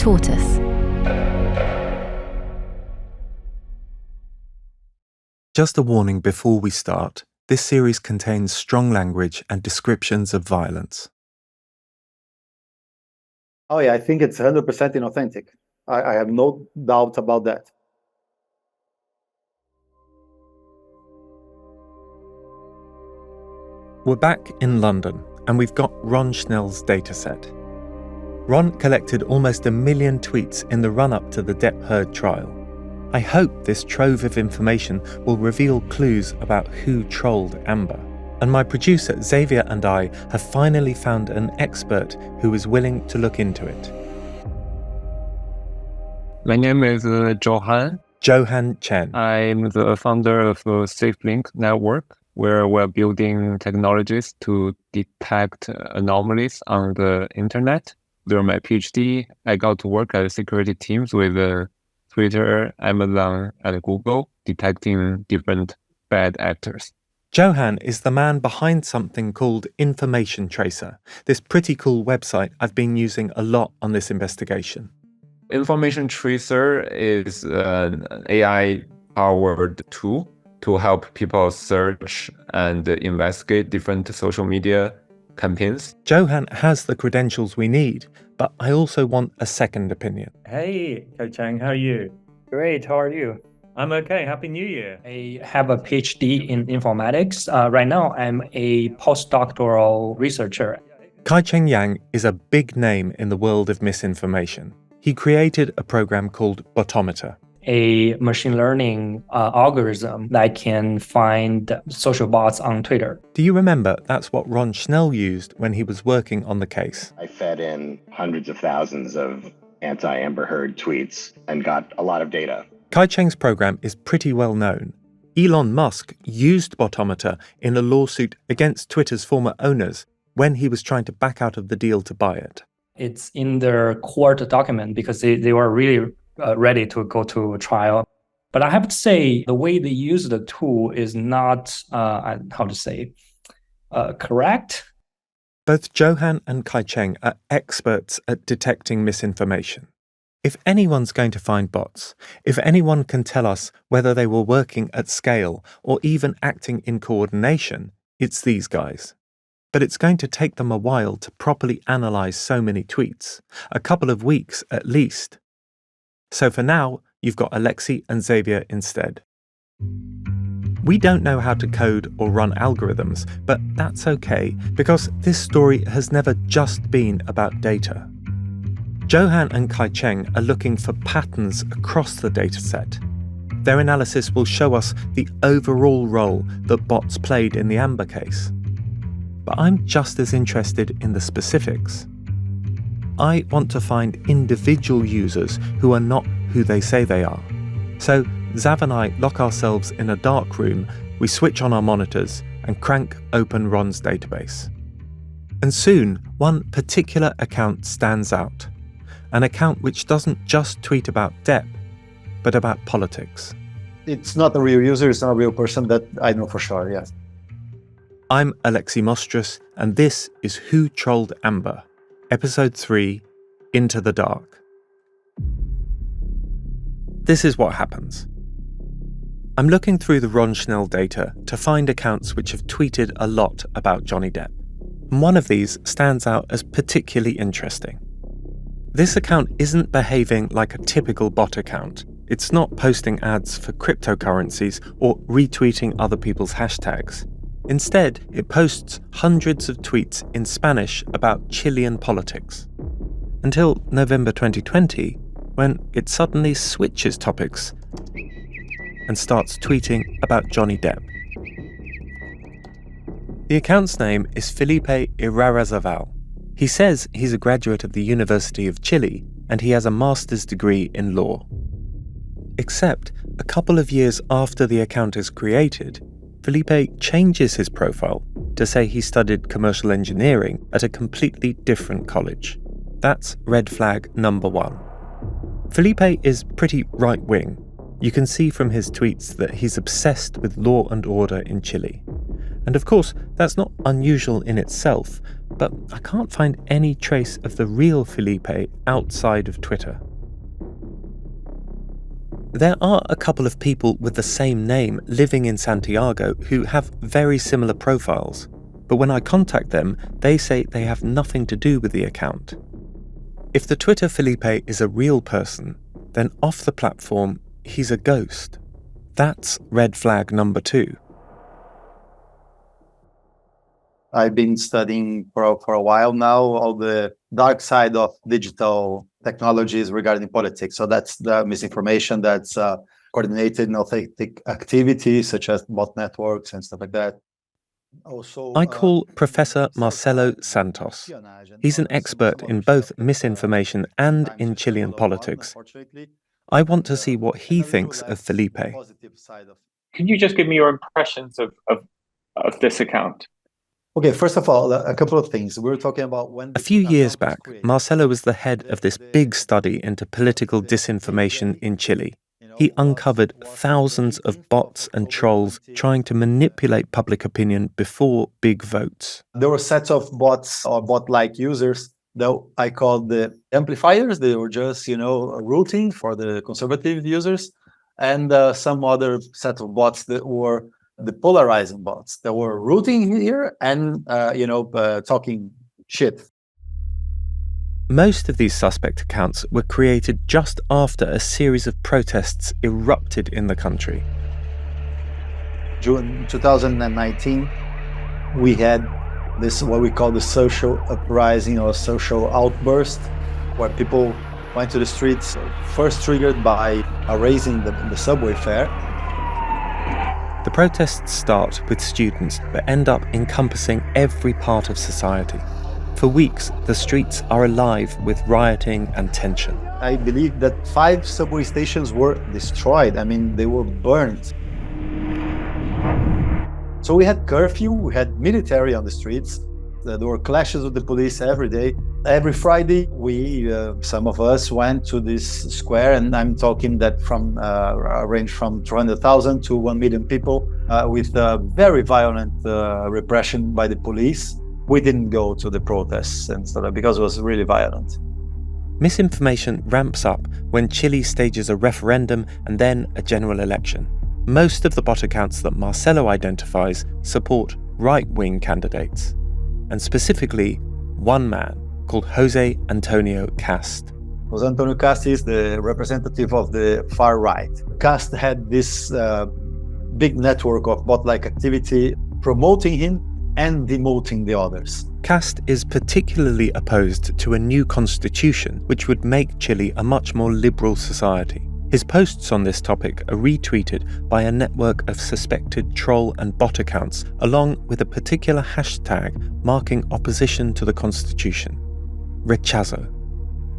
Tortoise. Just a warning before we start, this series contains strong language and descriptions of violence. Oh yeah, I think it's 100% inauthentic. I have no doubt about that. We're back in London, and we've got Ron Schnell's dataset. Ron collected almost 1 million tweets in the run-up to the Depp Heard trial. I hope this trove of information will reveal clues about who trolled Amber. And my producer Xavier and I have finally found an expert who is willing to look into it. My name is Johan. Johan Chen. I'm the founder of the SafeLink network, where we're building technologies to detect anomalies on the internet. During my PhD, I got to work at security teams with Twitter, Amazon, and Google, detecting different bad actors. Johan is the man behind something called Information Tracer, this pretty cool website I've been using a lot on this investigation. Information Tracer is an AI-powered tool to help people search and investigate different social media campaigns. Johan has the credentials we need, but I also want a second opinion. Hey, Ko-Chang, how are you? Great, how are you? I'm okay. Happy New Year. I have a PhD in informatics. Right now, I'm a postdoctoral researcher. Kai-Cheng Yang is a big name in the world of misinformation. He created a program called Botometer, A machine learning algorithm that can find social bots on Twitter. Do you remember that's what Ron Schnell used when he was working on the case? I fed in hundreds of thousands of anti-Amber Heard tweets and got a lot of data. Kai-Cheng's program is pretty well known. Elon Musk used Botometer in a lawsuit against Twitter's former owners when he was trying to back out of the deal to buy it. It's in their court document because they were really ready to go to trial. But I have to say, the way they use the tool is not, correct. Both Johan and Kai-Cheng are experts at detecting misinformation. If anyone's going to find bots, if anyone can tell us whether they were working at scale or even acting in coordination, it's these guys. But it's going to take them a while to properly analyze so many tweets, a couple of weeks at least. So for now, you've got Alexei and Xavier instead. We don't know how to code or run algorithms, but that's okay, because this story has never just been about data. Johan and Kai-Cheng are looking for patterns across the dataset. Their analysis will show us the overall role that bots played in the Amber case. But I'm just as interested in the specifics. I want to find individual users who are not who they say they are. So Zav and I lock ourselves in a dark room, we switch on our monitors and crank open Ron's database. And soon, one particular account stands out. An account which doesn't just tweet about Depp, but about politics. It's not a real user, it's not a real person, that I know for sure, yes. I'm Alexei Mostrous, and this is Who Trolled Amber, Episode 3, Into the Dark. This is what happens. I'm looking through the Ron Schnell data to find accounts which have tweeted a lot about Johnny Depp. And one of these stands out as particularly interesting. This account isn't behaving like a typical bot account. It's not posting ads for cryptocurrencies or retweeting other people's hashtags. Instead, it posts hundreds of tweets in Spanish about Chilean politics. Until November 2020, when it suddenly switches topics and starts tweeting about Johnny Depp. The account's name is Felipe Irarrázaval. He says he's a graduate of the University of Chile and he has a master's degree in law. Except, a couple of years after the account is created, Felipe changes his profile to say he studied commercial engineering at a completely different college. That's red flag number 1. Felipe is pretty right-wing. You can see from his tweets that he's obsessed with law and order in Chile. And of course, that's not unusual in itself, but I can't find any trace of the real Felipe outside of Twitter. There are a couple of people with the same name living in Santiago who have very similar profiles, but when I contact them, they say they have nothing to do with the account. If the Twitter Felipe is a real person, then off the platform, he's a ghost. That's red flag number 2. I've been studying for a while now all the dark side of digital technologies regarding politics. So that's the misinformation, that's coordinated inauthentic activities such as bot networks and stuff like that. Also, I call Professor Marcelo Santos. He's an expert in both misinformation and in Chilean politics. I want to see what he thinks of Felipe. Could you just give me your impressions of this account? Okay, first of all, a couple of things. We were talking about when... A few years back, Marcelo was the head of this big study into political disinformation in Chile. He uncovered thousands of bots and trolls trying to manipulate public opinion before big votes. There were sets of bots or bot-like users that I called the amplifiers. They were just, routing for the conservative users, and some other set of bots that were the polarizing bots that were rooting here and, talking shit. Most of these suspect accounts were created just after a series of protests erupted in the country. June 2019, we had this, what we call the social uprising or social outburst, where people went to the streets, first triggered by raising the subway fare. The protests start with students but end up encompassing every part of society. For weeks, the streets are alive with rioting and tension. I believe that 5 subway stations were destroyed. I mean, they were burned. So we had curfew, we had military on the streets. There were clashes with the police every day. Every Friday, some of us went to this square, and I'm talking that from range from 200,000 to 1 million people with very violent repression by the police. We didn't go to the protests and stuff because it was really violent. Misinformation ramps up when Chile stages a referendum and then a general election. Most of the bot accounts that Marcelo identifies support right-wing candidates, and specifically one man called Jose Antonio Cast. Jose Antonio Cast is the representative of the far right. Cast had this big network of bot-like activity promoting him and demoting the others. Cast is particularly opposed to a new constitution which would make Chile a much more liberal society. His posts on this topic are retweeted by a network of suspected troll and bot accounts, along with a particular hashtag marking opposition to the constitution: rechazo.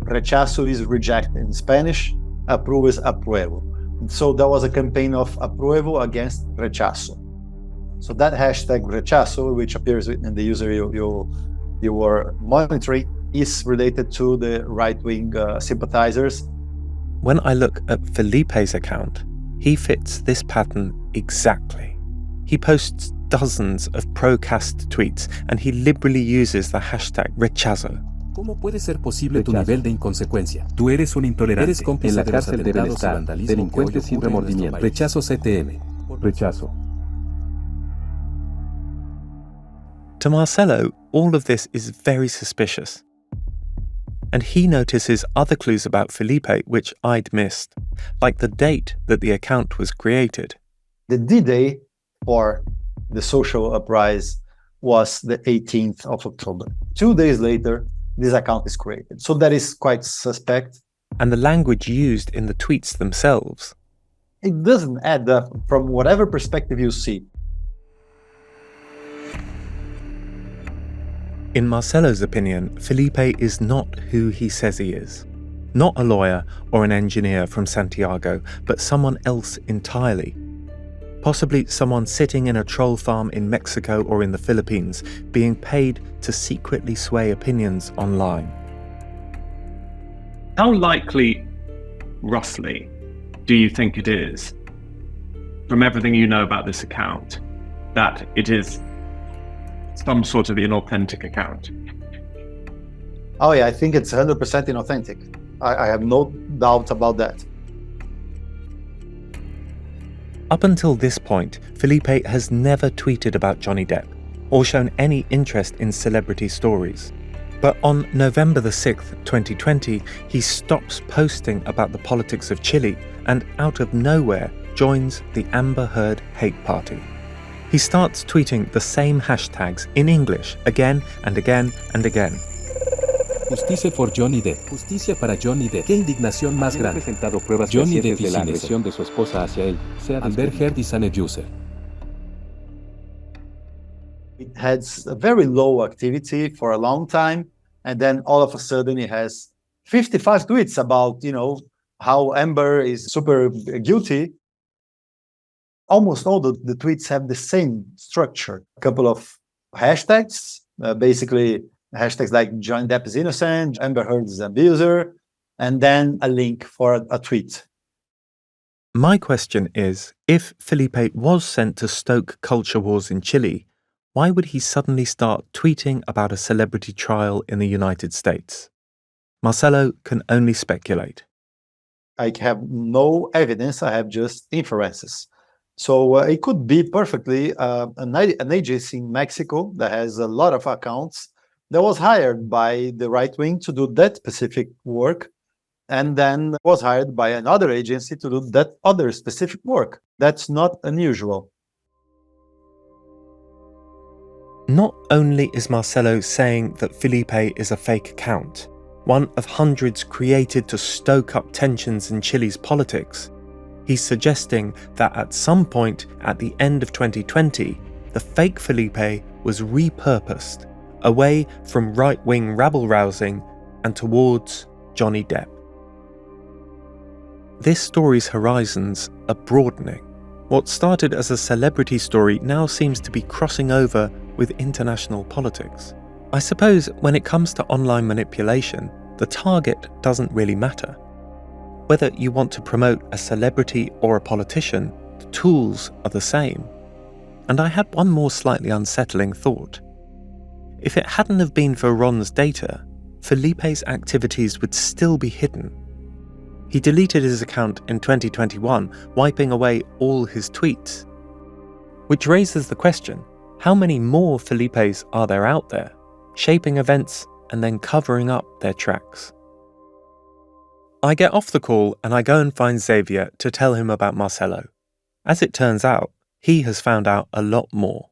Rechazo is reject in Spanish, apruebo is apruebo. So there was a campaign of apruebo against rechazo. So that hashtag rechazo, which appears in the user you were monitoring, is related to the right-wing sympathizers. When I look at Felipe's account, he fits this pattern exactly. He posts dozens of pro-Cast tweets and he liberally uses the hashtag rechazo. ¿Cómo puede ser posible tu nivel de inconsecuencia? Tú eres un intolerante. Eres cómplice de los atentados y vandalismo, delincuente sin remordimiento. Rechazo CTM. Rechazo. To Marcelo, all of this is very suspicious. And he notices other clues about Felipe which I'd missed, like the date that the account was created. The D-Day for the social uprising was the 18th of October. 2 days later, this account is created. So that is quite suspect. And the language used in the tweets themselves. It doesn't add up from whatever perspective you see. In Marcelo's opinion, Felipe is not who he says he is. Not a lawyer or an engineer from Santiago, but someone else entirely. Possibly someone sitting in a troll farm in Mexico or in the Philippines, being paid to secretly sway opinions online. How likely, roughly, do you think it is, from everything you know about this account, that it is some sort of inauthentic account? Oh yeah, I think it's 100% inauthentic. I have no doubt about that. Up until this point, Felipe has never tweeted about Johnny Depp or shown any interest in celebrity stories. But on November the 6th, 2020, he stops posting about the politics of Chile and out of nowhere joins the Amber Heard hate party. He starts tweeting the same hashtags in English again and again and again. Justicia for Johnny Depp. Justicia para Johnny Depp. Qué indignación más grande. Johnny Depp y la agresión de su esposa hacia él. Amber Heard is an abuser. It has a very low activity for a long time, and then all of a sudden it has 55 tweets about, how Amber is super guilty. Almost all the tweets have the same structure. A couple of hashtags, basically hashtags like Johnny Depp is innocent, Amber Heard is an abuser, and then a link for a tweet. My question is, if Felipe was sent to stoke culture wars in Chile, why would he suddenly start tweeting about a celebrity trial in the United States? Marcelo can only speculate. I have no evidence, I have just inferences. So it could be perfectly an agency in Mexico that has a lot of accounts that was hired by the right wing to do that specific work, and then was hired by another agency to do that other specific work. That's not unusual. Not only is Marcelo saying that Felipe is a fake account, one of hundreds created to stoke up tensions in Chile's politics, he's suggesting that at some point at the end of 2020, the fake Felipe was repurposed away from right-wing rabble-rousing and towards Johnny Depp. This story's horizons are broadening. What started as a celebrity story now seems to be crossing over with international politics. I suppose when it comes to online manipulation, the target doesn't really matter. Whether you want to promote a celebrity or a politician, the tools are the same. And I had one more slightly unsettling thought. If it hadn't have been for Ron's data, Felipe's activities would still be hidden. He deleted his account in 2021, wiping away all his tweets. Which raises the question, how many more Felipes are there out there, shaping events and then covering up their tracks? I get off the call and I go and find Xavier to tell him about Marcelo. As it turns out, he has found out a lot more.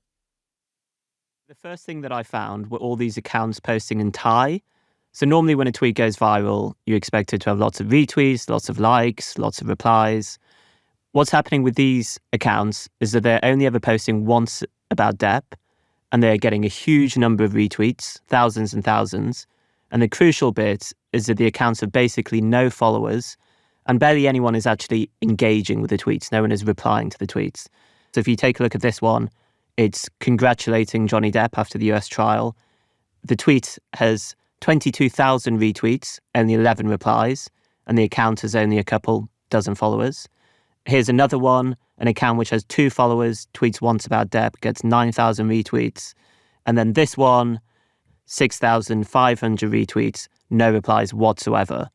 The first thing that I found were all these accounts posting in Thai. So normally when a tweet goes viral, you expect it to have lots of retweets, lots of likes, lots of replies. What's happening with these accounts is that they're only ever posting once about Depp, and they're getting a huge number of retweets, thousands and thousands. And the crucial bit is that the accounts have basically no followers, and barely anyone is actually engaging with the tweets. No one is replying to the tweets. So if you take a look at this one, it's congratulating Johnny Depp after the US trial. The tweet has 22,000 retweets, only 11 replies, and the account has only a couple dozen followers. Here's another one, an account which has 2 followers, tweets once about Depp, gets 9,000 retweets. And then this one, 6,500 retweets, no replies whatsoever.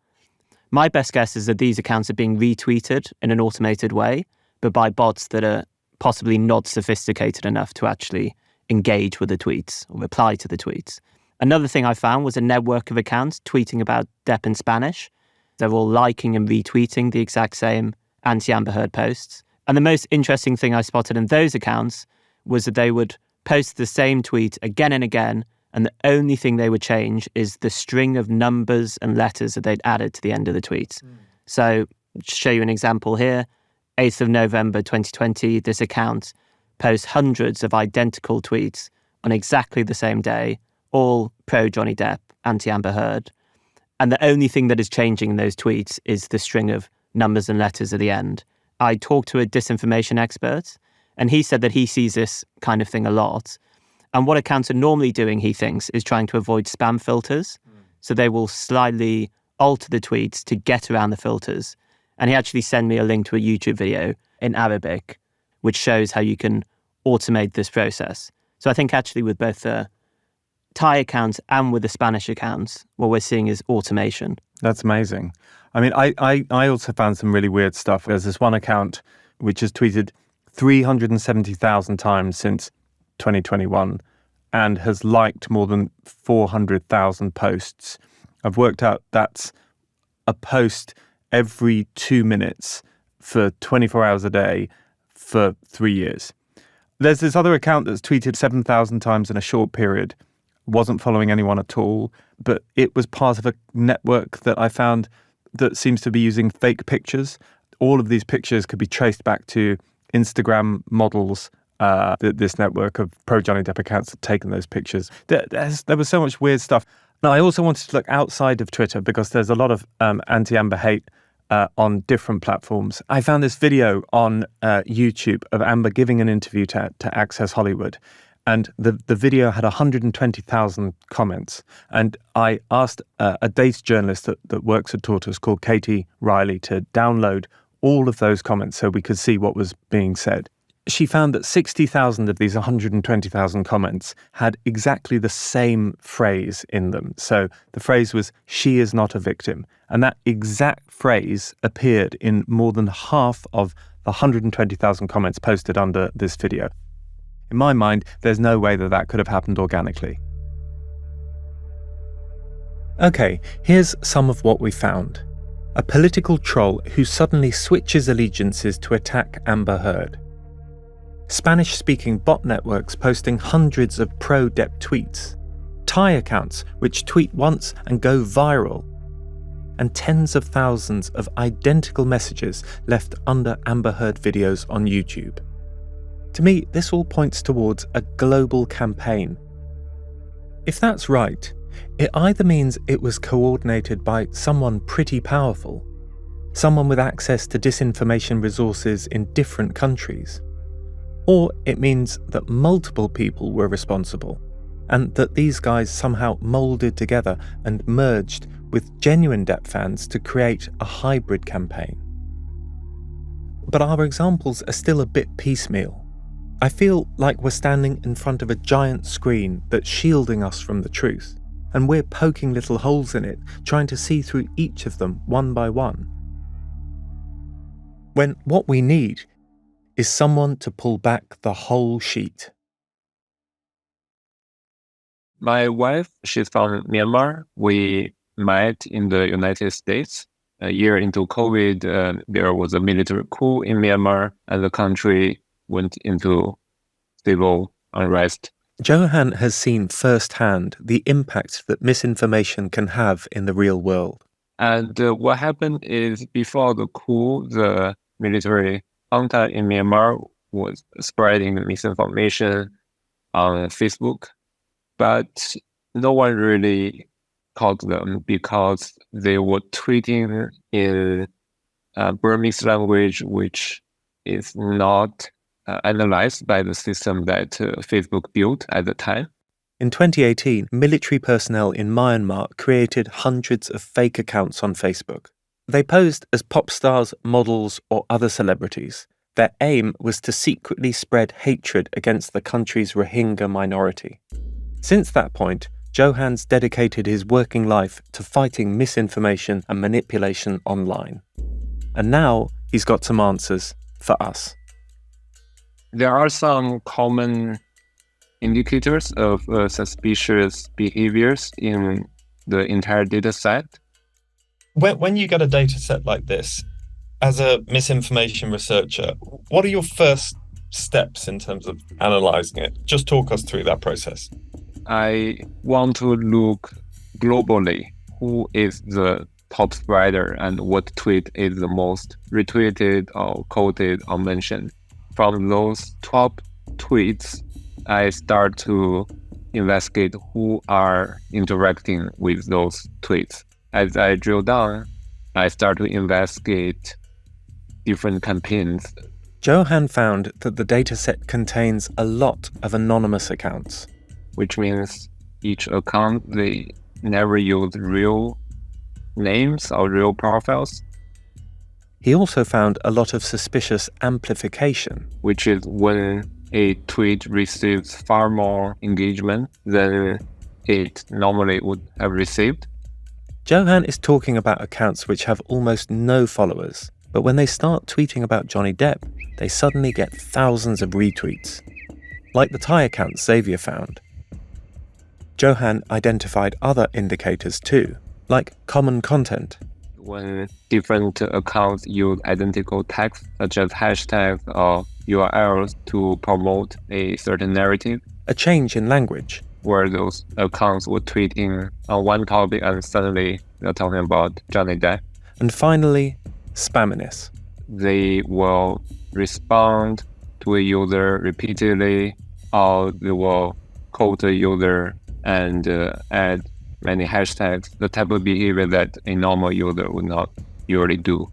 My best guess is that these accounts are being retweeted in an automated way, but by bots that are possibly not sophisticated enough to actually engage with the tweets or reply to the tweets. Another thing I found was a network of accounts tweeting about Depp in Spanish. They're all liking and retweeting the exact same anti-Amber Heard posts. And the most interesting thing I spotted in those accounts was that they would post the same tweet again and again, and the only thing they would change is the string of numbers and letters that they'd added to the end of the tweets. So, to show you an example here, 8th of November 2020, this account posts hundreds of identical tweets on exactly the same day, all pro-Johnny Depp, anti-Amber Heard. And the only thing that is changing in those tweets is the string of numbers and letters at the end. I talked to a disinformation expert, and he said that he sees this kind of thing a lot. And what accounts are normally doing, he thinks, is trying to avoid spam filters. So they will slightly alter the tweets to get around the filters. And he actually sent me a link to a YouTube video in Arabic, which shows how you can automate this process. So I think actually with both the Thai accounts and with the Spanish accounts, what we're seeing is automation. That's amazing. I mean, I also found some really weird stuff. There's this one account which has tweeted 370,000 times since 2021 and has liked more than 400,000 posts. I've worked out that's a post every 2 minutes for 24 hours a day for 3 years. There's this other account that's tweeted 7,000 times in a short period, wasn't following anyone at all, but it was part of a network that I found that seems to be using fake pictures. All of these pictures could be traced back to Instagram models. This network of pro-Johnny Depp accounts had taken those pictures. There was so much weird stuff. Now, I also wanted to look outside of Twitter because there's a lot of anti-Amber hate on different platforms. I found this video on YouTube of Amber giving an interview to Access Hollywood. And the video had 120,000 comments. And I asked a data journalist that works at Tortoise called Katie Riley to download all of those comments so we could see what was being said. She found that 60,000 of these 120,000 comments had exactly the same phrase in them. So the phrase was, "She is not a victim." And that exact phrase appeared in more than half of the 120,000 comments posted under this video. In my mind, there's no way that could have happened organically. Okay, here's some of what we found. A political troll who suddenly switches allegiances to attack Amber Heard. Spanish-speaking bot networks posting hundreds of pro-Depp tweets. Thai accounts which tweet once and go viral. And tens of thousands of identical messages left under Amber Heard videos on YouTube. To me, this all points towards a global campaign. If that's right, it either means it was coordinated by someone pretty powerful, someone with access to disinformation resources in different countries, or it means that multiple people were responsible, and that these guys somehow moulded together and merged with genuine Depp fans to create a hybrid campaign. But our examples are still a bit piecemeal. I feel like we're standing in front of a giant screen that's shielding us from the truth, and we're poking little holes in it, trying to see through each of them one by one. When what we need is someone to pull back the whole sheet. My wife, she's from Myanmar. We met in the United States. A year into COVID, there was a military coup in Myanmar, and the country went into civil unrest. Johan has seen firsthand the impact that misinformation can have in the real world. And what happened is, before the coup, the military junta in Myanmar was spreading misinformation on Facebook, but no one really caught them because they were tweeting in Burmese language, which is not analyzed by the system that Facebook built at the time. In 2018, military personnel in Myanmar created hundreds of fake accounts on Facebook. They posed as pop stars, models, or other celebrities. Their aim was to secretly spread hatred against the country's Rohingya minority. Since that point, Johan's dedicated his working life to fighting misinformation and manipulation online. And now he's got some answers for us. There are some common indicators of suspicious behaviors in the entire data set. When you get a data set like this, as a misinformation researcher, what are your first steps in terms of analyzing it? Just talk us through that process. I want to look globally. Who is the top spreader and what tweet is the most retweeted or quoted or mentioned? From those top tweets, I start to investigate who are interacting with those tweets. As I drill down, I start to investigate different campaigns. Johan found that the dataset contains a lot of anonymous accounts. Which means each account, they never use real names or real profiles. He also found a lot of suspicious amplification, which is when a tweet receives far more engagement than it normally would have received. Johan is talking about accounts which have almost no followers, but when they start tweeting about Johnny Depp, they suddenly get thousands of retweets. Like the Thai account Xavier found. Johan identified other indicators too, like common content. When different accounts use identical text, such as hashtags or URLs to promote a certain narrative. A change in language. Where those accounts were tweeting on one topic and suddenly they're talking about Johnny Depp. And finally, spamminess. They will respond to a user repeatedly, or they will quote a user and add many hashtags, the type of behavior that a normal user would not usually do.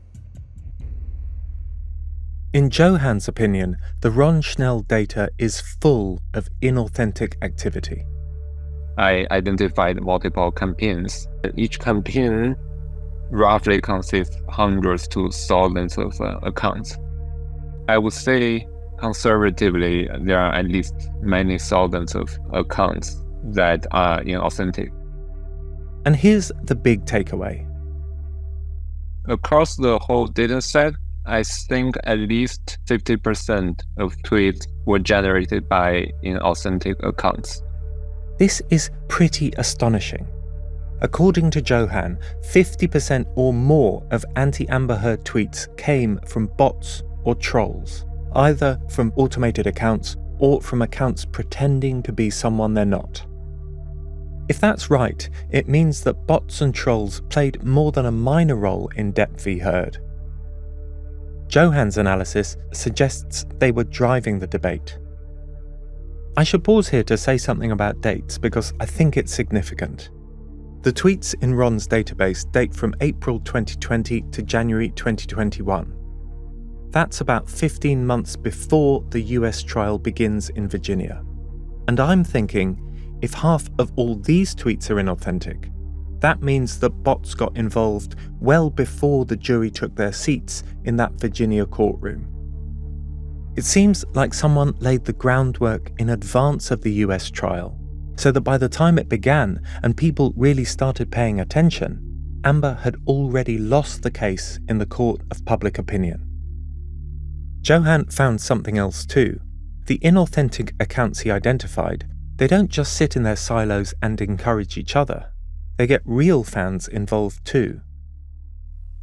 In Johan's opinion, the Ron Schnell data is full of inauthentic activity. I identified multiple campaigns. Each campaign roughly consists hundreds to thousands of accounts. I would say conservatively, there are at least many thousands of accounts that are inauthentic. And here's the big takeaway. Across the whole data set, I think at least 50% of tweets were generated by inauthentic accounts. This is pretty astonishing. According to Johan, 50% or more of anti-Amber Heard tweets came from bots or trolls, either from automated accounts or from accounts pretending to be someone they're not. If that's right, it means that bots and trolls played more than a minor role in Depp v. Heard. Johan's analysis suggests they were driving the debate. I should pause here to say something about dates because I think it's significant. The tweets in Ron's database date from April 2020 to January 2021. That's about 15 months before the US trial begins in Virginia. And I'm thinking, if half of all these tweets are inauthentic, that means that bots got involved well before the jury took their seats in that Virginia courtroom. It seems like someone laid the groundwork in advance of the US trial, so that by the time it began and people really started paying attention, Amber had already lost the case in the court of public opinion. Johan found something else too. The inauthentic accounts he identified, they don't just sit in their silos and encourage each other. They get real fans involved too.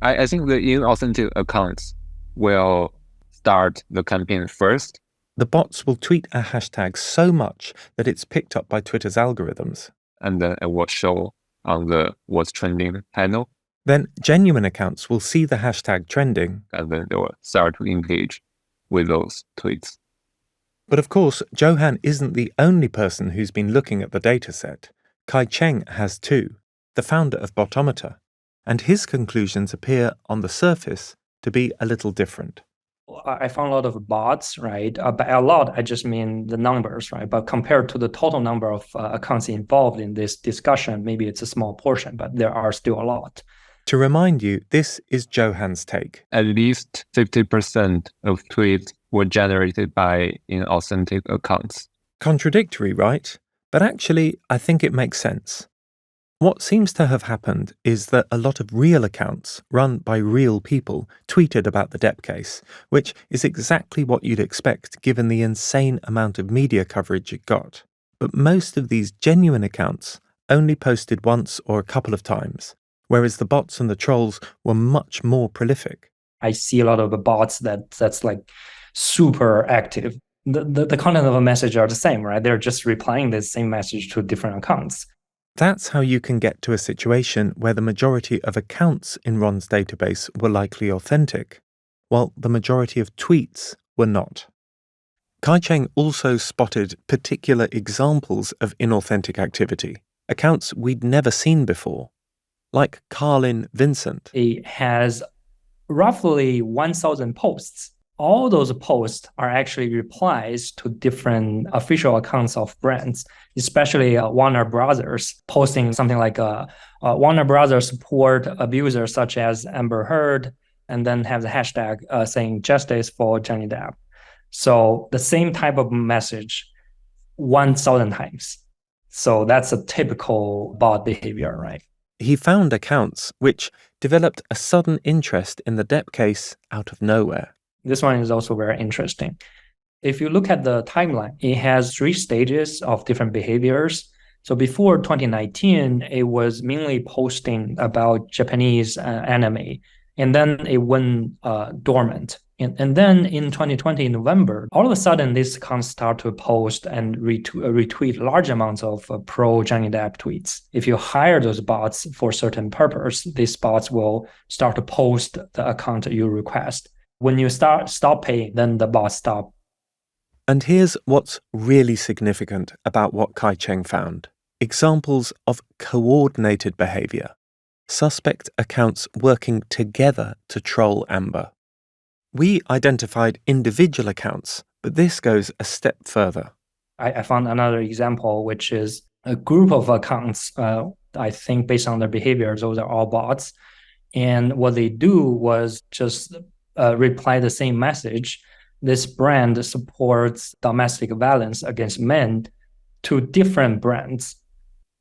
I think the inauthentic accounts will start the campaign first. The bots will tweet a hashtag so much that it's picked up by Twitter's algorithms. And then it will show on the What's Trending panel. Then genuine accounts will see the hashtag trending. And then they will start to engage with those tweets. But of course, Johan isn't the only person who's been looking at the dataset. Kai Cheng has too, the founder of Botometer. And his conclusions appear on the surface to be a little different. I found a lot of bots, right? By a lot, I just mean the numbers, right? But compared to the total number of accounts involved in this discussion, maybe it's a small portion, but there are still a lot. To remind you, this is Johan's take. At least 50% of tweets were generated by inauthentic accounts. Contradictory, right? But actually, I think it makes sense. What seems to have happened is that a lot of real accounts, run by real people, tweeted about the Depp case, which is exactly what you'd expect given the insane amount of media coverage it got. But most of these genuine accounts only posted once or a couple of times, whereas the bots and the trolls were much more prolific. I see a lot of the bots that's like super active. The content of a message are the same, right? They're just replying the same message to different accounts. That's how you can get to a situation where the majority of accounts in Ron's database were likely authentic, while the majority of tweets were not. Kai Cheng also spotted particular examples of inauthentic activity, accounts we'd never seen before, like Carlin Vincent. It has roughly 1,000 posts. All those posts are actually replies to different official accounts of brands, especially Warner Brothers, posting something like Warner Brothers support abusers such as Amber Heard, and then have the hashtag saying justice for Johnny Depp. So the same type of message 1,000 times. So that's a typical bot behavior, right? He found accounts which developed a sudden interest in the Depp case out of nowhere. This one is also very interesting. If you look at the timeline, it has 3 stages of different behaviors. So before 2019, it was mainly posting about Japanese anime, and then it went dormant. And then in 2020, in November, all of a sudden, these accounts start to post and retweet large amounts of pro-Johnny Depp tweets. If you hire those bots for a certain purpose, these bots will start to post the account you request. When you stop paying, then the bots stop. And here's what's really significant about what Kai-Cheng found. Examples of coordinated behavior. Suspect accounts working together to troll Amber. We identified individual accounts, but this goes a step further. I found another example, which is a group of accounts, I think based on their behavior, those are all bots. And what they do was just reply the same message. This brand supports domestic violence against men to different brands.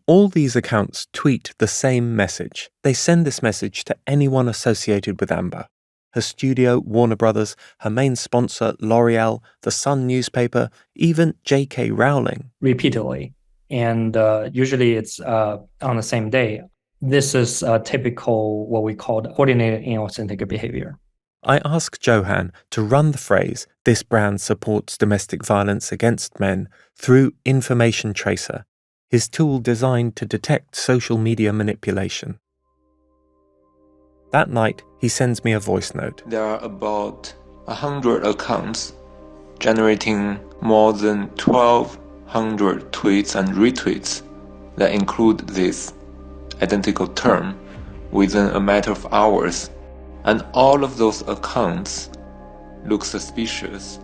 All these accounts tweet the same message. They send this message to anyone associated with Amber. Her studio, Warner Brothers, her main sponsor, L'Oreal, the Sun newspaper, even J.K. Rowling. Repeatedly. And usually it's on the same day. This is typical what we call coordinated inauthentic behavior. I asked Johan to run the phrase, "This brand supports domestic violence against men," through Information Tracer, his tool designed to detect social media manipulation. That night, he sends me a voice note. There are about 100 accounts generating more than 1,200 tweets and retweets that include this identical term within a matter of hours. And all of those accounts look suspicious.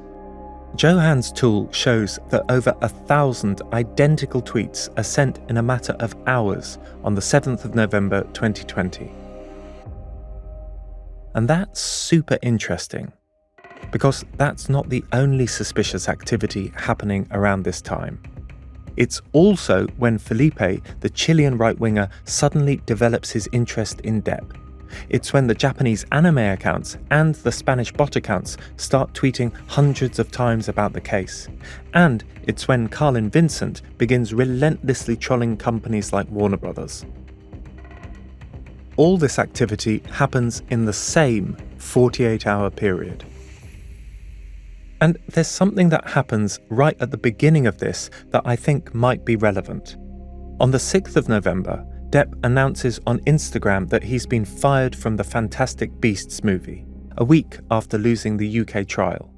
Johan's tool shows that over 1,000 identical tweets are sent in a matter of hours on the 7th of November 2020. And that's super interesting, because that's not the only suspicious activity happening around this time. It's also when Felipe, the Chilean right-winger, suddenly develops his interest in Depp. It's when the Japanese anime accounts and the Spanish bot accounts start tweeting hundreds of times about the case. And it's when Carlin Vincent begins relentlessly trolling companies like Warner Brothers. All this activity happens in the same 48-hour period. And there's something that happens right at the beginning of this that I think might be relevant. On the 6th of November, Depp announces on Instagram that he's been fired from the Fantastic Beasts movie, a week after losing the UK trial.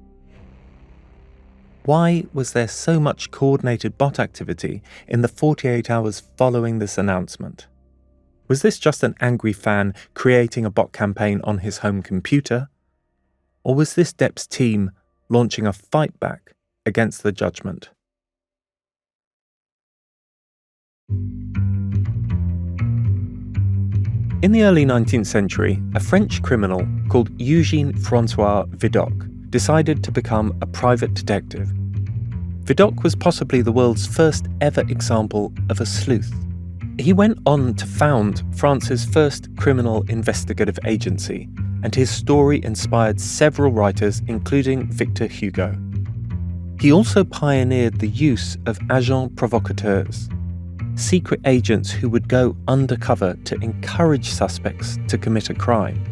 Why was there so much coordinated bot activity in the 48 hours following this announcement? Was this just an angry fan creating a bot campaign on his home computer? Or was this Depp's team launching a fight back against the judgment? In the early 19th century, a French criminal called Eugène François Vidocq decided to become a private detective. Vidocq was possibly the world's first ever example of a sleuth. He went on to found France's first criminal investigative agency, and his story inspired several writers, including Victor Hugo. He also pioneered the use of agents provocateurs, secret agents who would go undercover to encourage suspects to commit a crime.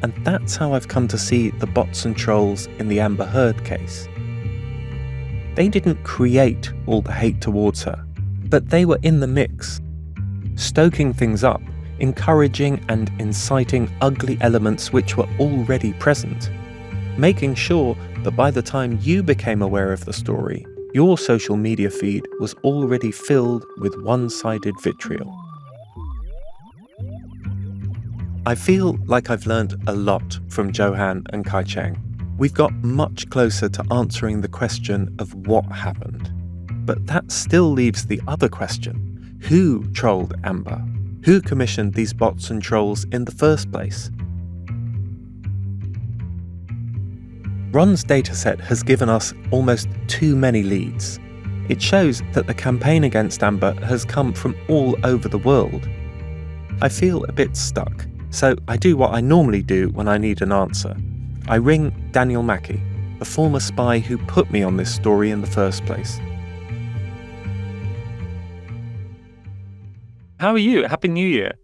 And that's how I've come to see the bots and trolls in the Amber Heard case. They didn't create all the hate towards her, but they were in the mix, stoking things up, encouraging and inciting ugly elements which were already present, making sure that by the time you became aware of the story, your social media feed was already filled with one-sided vitriol. I feel like I've learned a lot from Johan and Kai-Cheng. We've got much closer to answering the question of what happened. But that still leaves the other question. Who trolled Amber? Who commissioned these bots and trolls in the first place? Ron's dataset has given us almost too many leads. It shows that the campaign against Amber has come from all over the world. I feel a bit stuck, so I do what I normally do when I need an answer. I ring Daniel Mackey, the former spy who put me on this story in the first place. How are you? Happy New Year.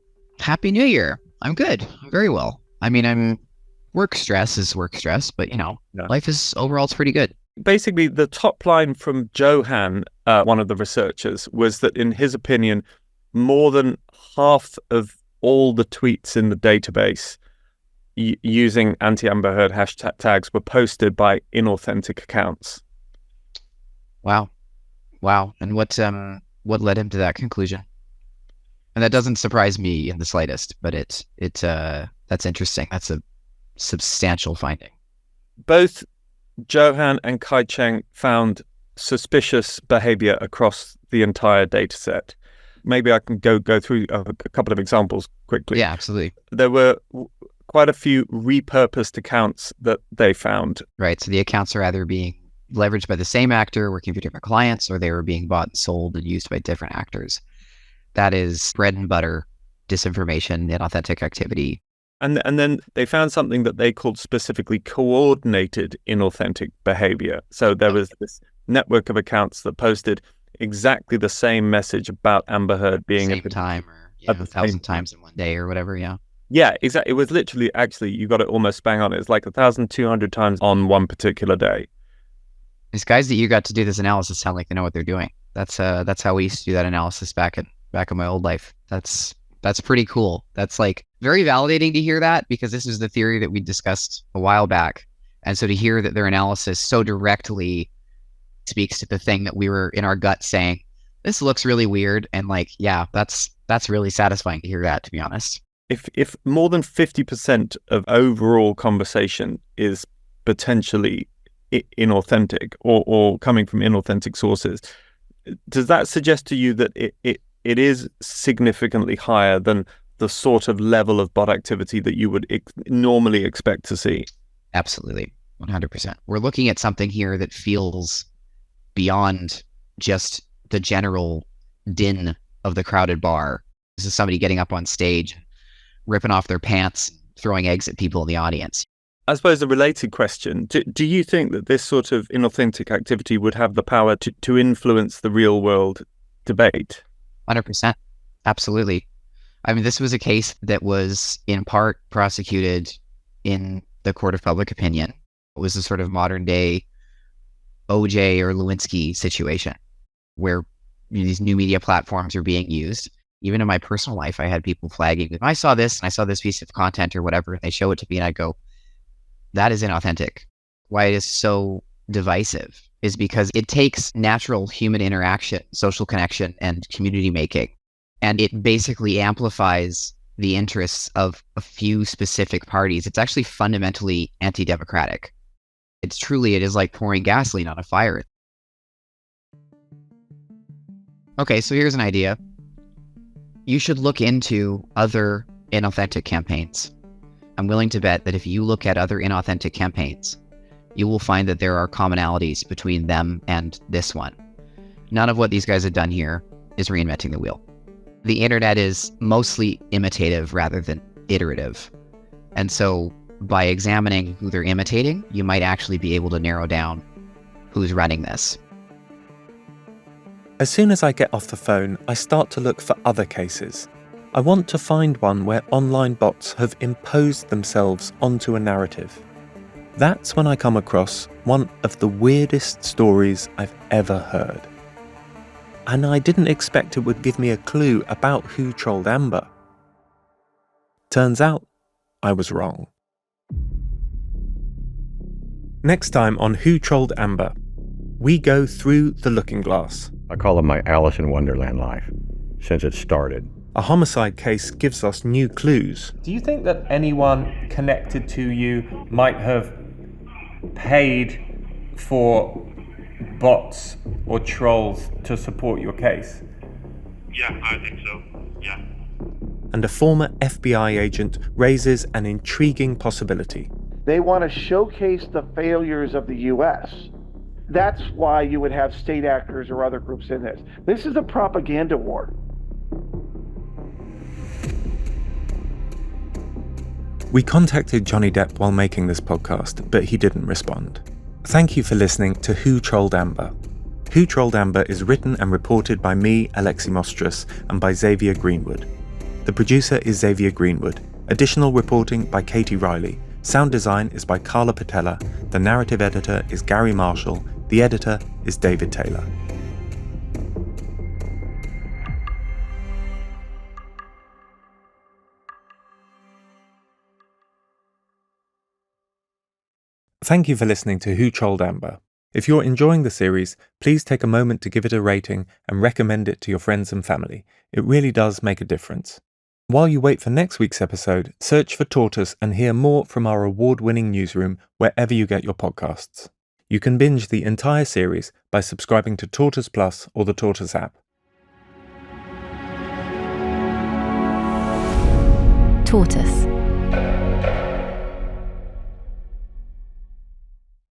Happy New Year. I'm good. I'm very well. I mean, work stress is work stress, but life is overall it's pretty good. Basically, the top line from Johan, one of the researchers, was that in his opinion, more than half of all the tweets in the database using anti-Amber Heard hashtags were posted by inauthentic accounts. Wow. And what led him to that conclusion? And that doesn't surprise me in the slightest, but that's interesting. That's a substantial finding. Both Johan and Kai-Cheng found suspicious behavior across the entire data set. Maybe I can go through a couple of examples quickly. Yeah, absolutely. There were quite a few repurposed accounts that they found. Right. So the accounts are either being leveraged by the same actor working for different clients, or they were being bought and sold and used by different actors. That is bread and butter disinformation, inauthentic activity. And then they found something that they called specifically coordinated inauthentic behavior. So there was this network of accounts that posted exactly the same message about Amber Heard being at the time, or 1,000 times in one day or whatever. Yeah, exactly. It was literally, actually, you got it almost bang on. It's like 1,200 times on one particular day. These guys that you got to do this analysis sound like they know what they're doing. That's how we used to do that analysis back in my old life. That's pretty cool. That's like very validating to hear that, because this is the theory that we discussed a while back. And so to hear that their analysis so directly speaks to the thing that we were in our gut saying, this looks really weird. And that's really satisfying to hear that, to be honest. If more than 50% of overall conversation is potentially inauthentic or coming from inauthentic sources, does that suggest to you that it is significantly higher than the sort of level of bot activity that you would normally expect to see? Absolutely. 100%. We're looking at something here that feels beyond just the general din of the crowded bar. This is somebody getting up on stage, ripping off their pants, throwing eggs at people in the audience. I suppose a related question, do you think that this sort of inauthentic activity would have the power to influence the real world debate? 100%. Absolutely. I mean, this was a case that was in part prosecuted in the court of public opinion. It was a sort of modern day OJ or Lewinsky situation where these new media platforms are being used. Even in my personal life, I had people flagging, I saw this and I saw this piece of content or whatever, and they show it to me and I go, that is inauthentic. Why it is so divisive is because it takes natural human interaction, social connection, and community making, and it basically amplifies the interests of a few specific parties. It's actually fundamentally anti-democratic. It is like pouring gasoline on a fire. Okay, so here's an idea. You should look into other inauthentic campaigns. I'm willing to bet that if you look at other inauthentic campaigns, you will find that there are commonalities between them and this one. None of what these guys have done here is reinventing the wheel. The internet is mostly imitative rather than iterative. And so by examining who they're imitating, you might actually be able to narrow down who's running this. As soon as I get off the phone, I start to look for other cases. I want to find one where online bots have imposed themselves onto a narrative. That's when I come across one of the weirdest stories I've ever heard. And I didn't expect it would give me a clue about who trolled Amber. Turns out, I was wrong. Next time on Who Trolled Amber, we go through the looking glass. I call it my Alice in Wonderland life, since it started. A homicide case gives us new clues. Do you think that anyone connected to you might have paid for bots or trolls to support your case? Yeah, I think so. Yeah. And a former FBI agent raises an intriguing possibility. They want to showcase the failures of the U.S. That's why you would have state actors or other groups in this. This is a propaganda war. We contacted Johnny Depp while making this podcast, but he didn't respond. Thank you for listening to Who Trolled Amber. Who Trolled Amber is written and reported by me, Alexi Mostras, and by Xavier Greenwood. The producer is Xavier Greenwood. Additional reporting by Katie Riley. Sound design is by Carla Patella. The narrative editor is Gary Marshall. The editor is David Taylor. Thank you for listening to Who Trolled Amber. If you're enjoying the series, please take a moment to give it a rating and recommend it to your friends and family. It really does make a difference. While you wait for next week's episode, search for Tortoise and hear more from our award-winning newsroom wherever you get your podcasts. You can binge the entire series by subscribing to Tortoise Plus or the Tortoise app. Tortoise.